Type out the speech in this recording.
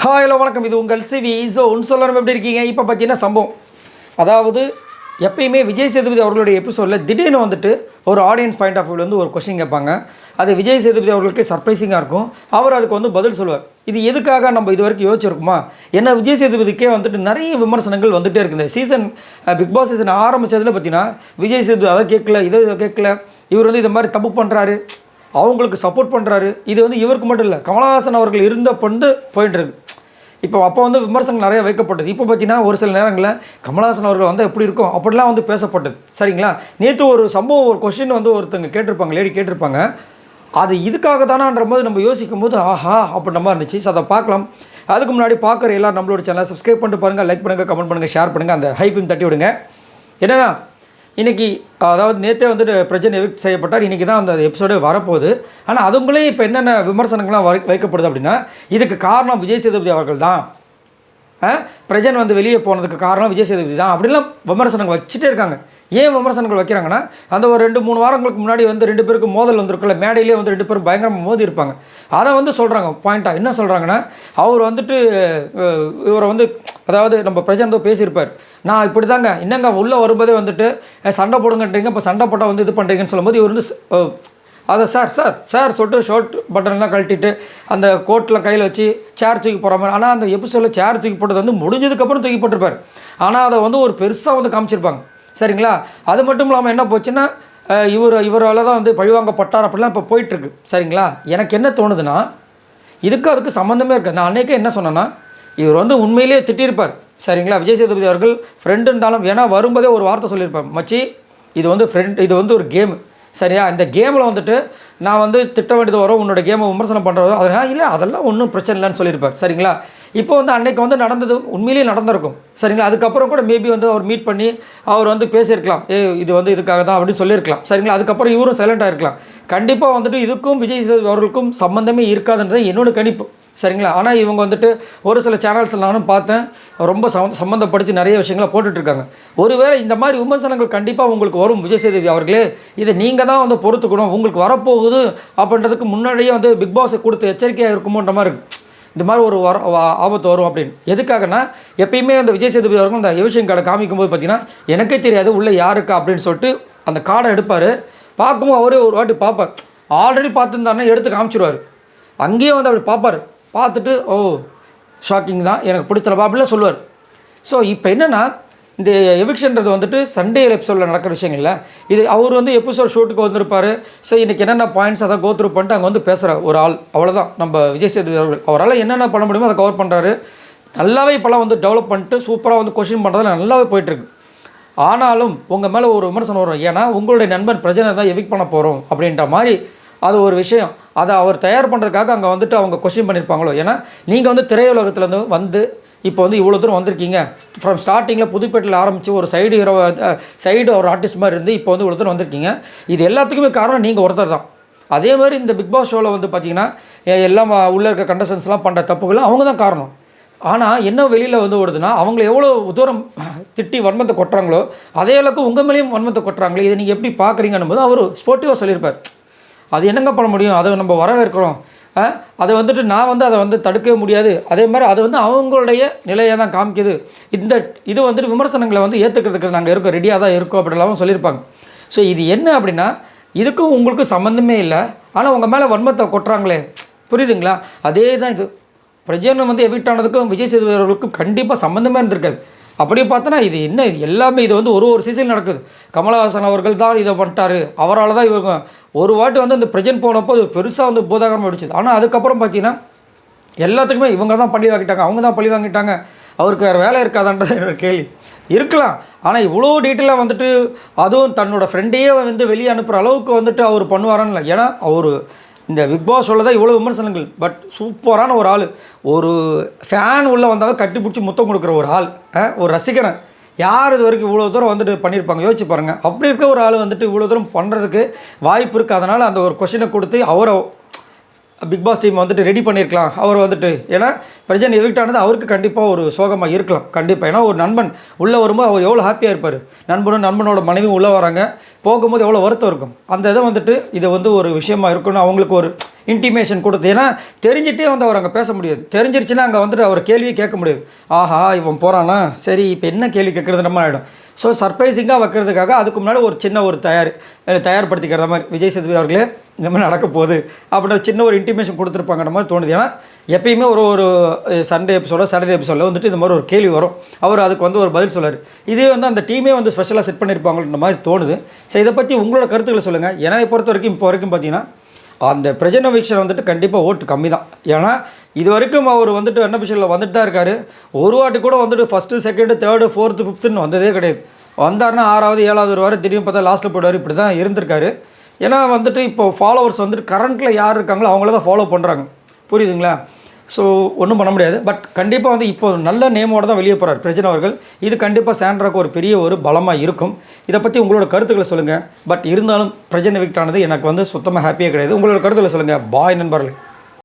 Hi hello வணக்கம். இது உங்கள் சிவி ஜோன். சொல்லணும் எப்படி இருக்கீங்க? இப்போ பார்த்தீங்கன்னா சம்பவம், அதாவது எப்பயுமே விஜய் சேதுபதி அவர்களுடைய எபிசோடில் திடீர்னு வந்துட்டு ஒரு ஆடியன்ஸ் பாயிண்ட் ஆஃப் வியூவில் வந்து ஒரு கொஸ்டின் கேட்பாங்க. அது விஜய் சேதுபதி அவர்களுக்கு சர்ப்ரைசிங்காக இருக்கும். அவர் அதுக்கு வந்து பதில் சொல்லுவார். இது எதுக்காக நம்ம இது வரைக்கும் யோசிச்சிருக்குமா? ஏன்னா விஜய் சேதுபதிக்கே வந்துட்டு நிறைய விமர்சனங்கள் வந்துகிட்டே இருக்குது. இந்த சீசன் பிக் பாஸ் சீசன் ஆரம்பித்ததில் பார்த்தீங்கன்னா விஜய் சேதுபதி அதை கேட்கல, இதை கேட்கல, இவர் வந்து இது மாதிரி தப்பு பண்ணுறாரு, அவங்களுக்கு சப்போர்ட் பண்ணுறாரு. இது வந்து இவருக்கு மட்டும் இல்லை, கமலஹாசன் அவர்கள் இருந்த பொண்டு போயிட்டுருக்கு. அப்போ வந்து விமர்சனங்கள் நிறைய வைக்கப்பட்டது. இப்போ பார்த்தீங்கன்னா ஒரு சில நேரங்களில் கமலஹாசன் அவர்கள் வந்து எப்படி இருக்கும் அப்படிலாம் வந்து பேசப்பட்டது. சரிங்களா? நேற்று ஒரு சம்பவம், ஒரு கொஸ்டின் வந்து ஒருத்தங்க கேட்டிருப்பாங்க, லேடி கேட்டிருப்பாங்க. அது இதுக்காக தானான்ற போது நம்ம யோசிக்கும் போது ஆஹா அப்படின்ற மாதிரி இருந்துச்சு. ஸோ அதை பார்க்கலாம். அதுக்கு முன்னாடி பார்க்குற எல்லோரும் நம்மளோட சேனலை சப்ஸ்கிரைப் பண்ணிட்டு பாருங்கள், லைக் பண்ணுங்கள், கமெண்ட் பண்ணுங்கள், ஷேர் பண்ணுங்கள், அந்த ஹைப்பையும் தட்டி விடுங்க. என்னென்னா இன்றைக்கி அதாவது நேற்றே வந்துட்டு பிரஜன் எவிக்ட் செய்யப்பட்டார். இன்றைக்கி தான் அந்த எபிசோடே வரப்போகுது. ஆனால் அதுங்களே இப்போ என்னென்ன விமர்சனங்கள்லாம் வைக்கப்படுது அப்படின்னா, இதுக்கு காரணம் விஜய் சேதுபதி அவர்கள் தான், பிரஜன் வந்து வெளியே போனதுக்கு காரணம் விஜய் சேதுபதி தான் அப்படின்லாம் விமர்சனங்கள் வச்சுட்டே இருக்காங்க. ஏன் விமர்சனங்கள் வைக்கிறாங்கன்னா, அந்த ஒரு 2-3 வாரங்களுக்கு முன்னாடி வந்து 2 பேருக்கு மோதல் வந்திருக்குல்ல, மேடையிலே வந்து 2 பேரும் பயங்கரமாக மோதி இருப்பாங்க. அதை வந்து சொல்கிறாங்க பாயிண்ட்டாக. என்ன சொல்கிறாங்கன்னா, அவர் வந்துட்டு இவரை வந்து, அதாவது நம்ம பிரஜன் தான் பேசியிருப்பார், நான் இப்படி தாங்க என்னங்க உள்ளே வரும்போதே வந்துட்டு சண்டை போடுங்கன்றீங்க, இப்போ சண்டை போட்டால் வந்து இது பண்ணுறீங்கன்னு சொல்லும்போது இவர் வந்து அதை சார் சொல்லிட்டு ஷர்ட் பட்டன்லாம் கழட்டிட்டு அந்த கோட்டில் கையில் வச்சு சேர் தூக்கி போகிற மாதிரி. ஆனால் அந்த எபிசோடில் சேர் தூக்கி போட்டது வந்து முடிஞ்சதுக்கப்புறம் தூக்கி போட்டிருப்பார். ஆனால் அதை வந்து ஒரு பெருசாக வந்து காமிச்சிருப்பாங்க. சரிங்களா? அது மட்டும் இல்லாமல் என்ன போச்சுன்னா, இவரால் தான் வந்து பழிவாங்கப்பட்டார் அப்படிலாம் இப்போ போயிட்டுருக்கு. சரிங்களா? எனக்கு என்ன தோணுதுன்னா, அதுக்கு சம்மந்தமே இருக்குது. நான் அன்றைக்கே என்ன சொன்னேன்னா, இவர் வந்து உண்மையிலேயே திட்டியிருப்பார். சரிங்களா? விஜய் சேதுபதி அவர்கள் ஃப்ரெண்டு இருந்தாலும், ஏன்னா வரும்போதே ஒரு வார்த்தை சொல்லியிருப்பார், மச்சி இது வந்து ஃப்ரெண்ட், இது வந்து ஒரு கேமு. சரியா? இந்த கேமில் வந்துட்டு நான் வந்து திட்ட வேண்டியது வரும், உன்னோட கேமை விமர்சனம் பண்ணுறது அதெல்லாம் இல்லை, அதெல்லாம் ஒன்றும் பிரச்சனை இல்லைன்னு சொல்லியிருப்பார். சரிங்களா? இப்போ வந்து அன்றைக்கி வந்து நடந்தது உண்மையிலேயே நடந்திருக்கும். சரிங்களா? அதுக்கப்புறம் கூட மேபி வந்து அவர் மீட் பண்ணி அவர் வந்து பேசியிருக்கலாம், இது வந்து இதுக்காக தான் அப்படின்னு சொல்லியிருக்கலாம். சரிங்களா? அதுக்கப்புறம் இவரும் சைலண்டாக இருக்கலாம். கண்டிப்பாக வந்துட்டு இதுக்கும் விஜய் சேதுபதி அவர்களுக்கும் சம்மந்தமே இருக்காதுன்றது என்னோட கணிப்பு. சரிங்களா? ஆனால் இவங்க வந்துட்டு ஒரு சில சேனல்ஸில் நானும் பார்த்தேன், ரொம்ப சம்மந்தப்படுத்தி நிறைய விஷயங்களை போட்டுட்ருக்காங்க. ஒருவேளை இந்த மாதிரி விமர்சனங்கள் கண்டிப்பாக உங்களுக்கு வரும் விஜய் சேதுபதி அவர்களே, இதை நீங்கள் தான் வந்து பொறுத்துக்கணும், உங்களுக்கு வரப்போகுது அப்படின்றதுக்கு முன்னாடியே வந்து பிக் பாஸை கொடுத்து எச்சரிக்கையாக இருக்குமோன்ற மாதிரி இருக்குது. இந்த மாதிரி ஒரு ஆபத்து வரும் அப்படின்னு. எதுக்காகனா, எப்பயுமே அந்த விஜய் சேதுபதி அவர்கள் அந்த எவிஷன் கார்டை காமிக்கும்போது பார்த்தீங்கன்னா, எனக்கே தெரியாது உள்ளே யாருக்கா அப்படின்னு சொல்லிட்டு அந்த கார்டை எடுப்பார். பார்க்கும்போது அவரே ஒரு வாட்டி பார்ப்பார். ஆல்ரெடி பார்த்துருந்தாருன்னா எடுத்து காமிச்சிடுவார். அங்கேயே வந்து அப்படி பார்ப்பார். பார்த்துட்டு ஓ ஷாக்கிங் தான், எனக்கு பிடிச்சலப்பா அப்படிலாம் சொல்லுவார். ஸோ இப்போ என்னென்னா, இந்த எவிக்ஷன்றது வந்துட்டு சண்டே எபிசோடில் நடக்கிற விஷயங்கள்ல, இது அவர் வந்து எபிசோட் ஷூட்டுக்கு வந்திருப்பார். ஸோ இன்றைக்கி என்னென்ன பாயிண்ட்ஸ் அதை கோத்ரூ பண்ணிட்டு அங்கே வந்து பேசுகிற ஒரு ஆள், அவ்வளோதான் நம்ம விஜய் சேதுபதி அவர்கள். அவரால் என்னென்ன பண்ண முடியுமோ அதை கவர் பண்ணுறாரு. நல்லாவே இப்போலாம் வந்து டெவலப் பண்ணிட்டு சூப்பராக வந்து கொஷின் பண்ணுறதுல நல்லாவே போயிட்டுருக்கு. ஆனாலும் உங்கள் மேலே ஒரு விமர்சனம் வரும், ஏன்னா உங்களுடைய நண்பன் பிரச்சனை தான் எவிக் பண்ண போகிறோம் அப்படின்ற மாதிரி. அது ஒரு விஷயம். அதை அவர் தயார் பண்ணுறதுக்காக அங்கே வந்துட்டு அவங்க கொஸ்டின் பண்ணியிருப்பாங்களோ. ஏன்னா நீங்கள் வந்து திரையுலகத்துலேருந்து வந்து இப்போ வந்து இவ்வளோ தூரம் வந்திருக்கீங்க. ஃப்ரம் ஸ்டார்டிங்கில் புதுப்பேட்டில் ஆரம்பித்து ஒரு சைடு ஒரு ஆர்டிஸ்ட் மாதிரி இருந்து இப்போ வந்து இவ்வளோ தூரம் வந்திருக்கீங்க. இது எல்லாத்துக்குமே காரணம் நீங்கள் ஒருத்தர் தான். அதே மாதிரி இந்த பிக் பாஸ் ஷோவில் வந்து பார்த்திங்கன்னா எல்லாம் உள்ளே இருக்க கண்டஸ்டன்ஸ்லாம் பண்ணுற தப்புகளும் அவங்க தான் காரணம். ஆனால் என்ன வெளியில் வந்து ஓடுதுன்னா, அவங்கள எவ்வளோ தூரம் திட்டி வன்மத்தை கொட்டுறாங்களோ அதே அளவுக்கு உங்கள் மேலேயும் வன்மத்தை கொட்டுறாங்களே. இதை நீங்கள் எப்படி பார்க்குறீங்கன்னு போது அவர் ஸ்போர்ட்டிவாக சொல்லியிருப்பார். அது என்னங்க பண்ண முடியும், அதை நம்ம வரவேற்கிறோம். அதை வந்துட்டு நான் வந்து அதை வந்து தடுக்கவே முடியாது. அதே மாதிரி அது வந்து அவங்களுடைய நிலையை தான் காமிக்குது. இது வந்துட்டு விமர்சனங்களை வந்து ஏற்றுக்கிறதுக்கு நாங்கள் இருக்கோம், ரெடியாக தான் இருக்கோம் அப்படிலாம் சொல்லியிருப்பாங்க. ஸோ இது என்ன அப்படின்னா, இதுக்கும் உங்களுக்கும் சம்மந்தமே இல்லை, ஆனால் உங்கள் மேலே வன்மத்தை கொட்டுறாங்களே, புரியுதுங்களா? அதே தான் இது. பிரஜன் வந்து எவிக்ட் ஆனதுக்கும் விஜய் சேதுபதி அவர்களுக்கும் கண்டிப்பாக சம்மந்தமே இருந்திருக்காது. அப்படி பார்த்தோன்னா இது என்ன, இது எல்லாமே இது வந்து ஒரு சீசன் நடக்குது. கமலஹாசன் அவர்கள் தான் இதை பண்ணிட்டாரு, அவரால் தான் இவங்க ஒரு வாட்டி வந்து அந்த பிரஜன் போனப்போ அது பெருசாக வந்து பூதாகரமாக அடிச்சுது. ஆனால் அதுக்கப்புறம் பார்த்தீங்கன்னா எல்லாத்துக்குமே இவங்க தான் பழி வாங்கிட்டாங்க, அவங்க தான் பழி வாங்கிட்டாங்க, அவருக்கு வேறு வேலை இருக்காதான்றது என்னோட கேள்வி. இருக்கலாம், ஆனால் இவ்வளோ டீட்டெயிலாக வந்துட்டு அதுவும் தன்னோட ஃப்ரெண்டையே வந்து வெளியே அனுப்புகிற அளவுக்கு வந்துட்டு அவர் பண்ணுவாரான்னு இல்லை. ஏன்னா அவர் இந்த பிக் பாஸ் ஷோவில் தான் இவ்வளோ விமர்சனங்கள், பட் சூப்பரான ஒரு ஆள். ஒரு ஃபேன் உள்ளே வந்தாலும் கட்டி பிடிச்சி முத்தம் கொடுக்குற ஒரு ஆள், ஒரு ரசிகனை யார் இது வரைக்கும் இவ்வளோ தூரம் வந்துட்டு பண்ணியிருப்பாங்க யோசிச்சு பாருங்கள். அப்படி இருக்க ஒரு ஆள் வந்துட்டு இவ்வளோ தூரம் பண்ணுறதுக்கு வாய்ப்பு இருக்குது. அதனால் அந்த ஒரு கொஷினை கொடுத்து அவரை பிக் பாஸ் டீம் வந்துட்டு ரெடி பண்ணியிருக்கலாம் அவர் வந்துட்டு. ஏன்னா பிரஜன் எவிக்ட் ஆனது அவருக்கு கண்டிப்பாக ஒரு சோகமாக இருக்கலாம் கண்டிப்பாக. ஏன்னா ஒரு நண்பன் உள்ளே வரும்போது அவர் எவ்வளோ ஹாப்பியாக இருப்பார், நண்பனோட மனைவி உள்ளே வராங்க, போகும்போது எவ்வளோ வருத்தம் இருக்கும். அந்த இதை வந்துட்டு இது வந்து ஒரு விஷயமா இருக்குன்னு அவங்களுக்கு ஒரு இன்டிமேஷன் கொடுத்து. ஏன்னா தெரிஞ்சிட்டே வந்து அவர் அங்கே பேச முடியாது, தெரிஞ்சிருச்சுன்னா அங்கே வந்துட்டு அவர் கேள்வியை கேட்க முடியாது. ஆஹா இவன் போகிறானா, சரி இப்போ என்ன கேள்வி கேட்குறது நம்ம ஆகிடும். ஸோ சர்ப்ரைசிங்காக வைக்கிறதுக்காக அதுக்கு முன்னாடி ஒரு சின்ன ஒரு தயார்படுத்திக்கிற மாதிரி விஜய் சேதுபதி அவர்களே இந்த மாதிரி நடக்க போகுது அப்படின்ற சின்ன ஒரு இன்டிமேஷன் கொடுத்துருப்பாங்கன்ற மாதிரி தோணுது. ஏன்னா எப்பயுமே ஒரு சண்டே சாட்டர்டே எபிசோடில் வந்துட்டு இந்த மாதிரி ஒரு கேள்வி வரும், அவர் அதுக்கு வந்து ஒரு பதில் சொல்லார். இதே வந்து அந்த டீமே வந்து ஸ்பெஷலாக செட் பண்ணியிருப்பாங்கன்ற மாதிரி தோணுது. ஸோ இதை பற்றி உங்களோட கருத்துக்களை சொல்லுங்கள். என்னை பொறுத்த வரைக்கும் இப்போ வரைக்கும் பார்த்தீங்கன்னா அந்த பிரஜன் எவிக்ஷன் வந்துட்டு கண்டிப்பாக ஓட்டு கம்மி தான். ஏன்னா இது வரைக்கும் அவர் வந்துட்டு அன்அஃபிஷியலில் வந்துட்டு தான் இருக்கார். ஒரு வாட்டி கூட வந்துட்டு ஃபஸ்ட்டு செகண்டு தேர்டு ஃபோர்த்து ஃபிஃப்த்துன்னு வந்ததே கிடையாது. வந்தார்னா 6வது 7வது ஒரு வாரம் திடீர்னு பார்த்தா லாஸ்ட்டில் போய்டுவார். இப்படி தான் இருந்திருக்காரு. ஏன்னா வந்துட்டு இப்போ ஃபாலோவர்ஸ் வந்துட்டு கரண்ட்டில் யார் இருக்காங்களோ அவங்கள தான் ஃபாலோ பண்ணுறாங்க, புரியுதுங்களா? ஸோ ஒன்றும் பண்ண முடியாது. பட் கண்டிப்பாக வந்து இப்போ நல்ல நேமோடு தான் வெளியே போகிறார் பிரஜன் அவர்கள். இது கண்டிப்பாக சாண்ட்ராக்கு ஒரு பெரிய ஒரு பலமாக இருக்கும். இதை பற்றி உங்களோட கருத்துக்களை சொல்லுங்கள். பட் இருந்தாலும் பிரஜன் எவிக்ட் ஆனது எனக்கு வந்து சுத்தமாக ஹாப்பியாக கிடையாது. உங்களோட கருத்துக்களை சொல்லுங்கள். பாய் நண்பர்களே.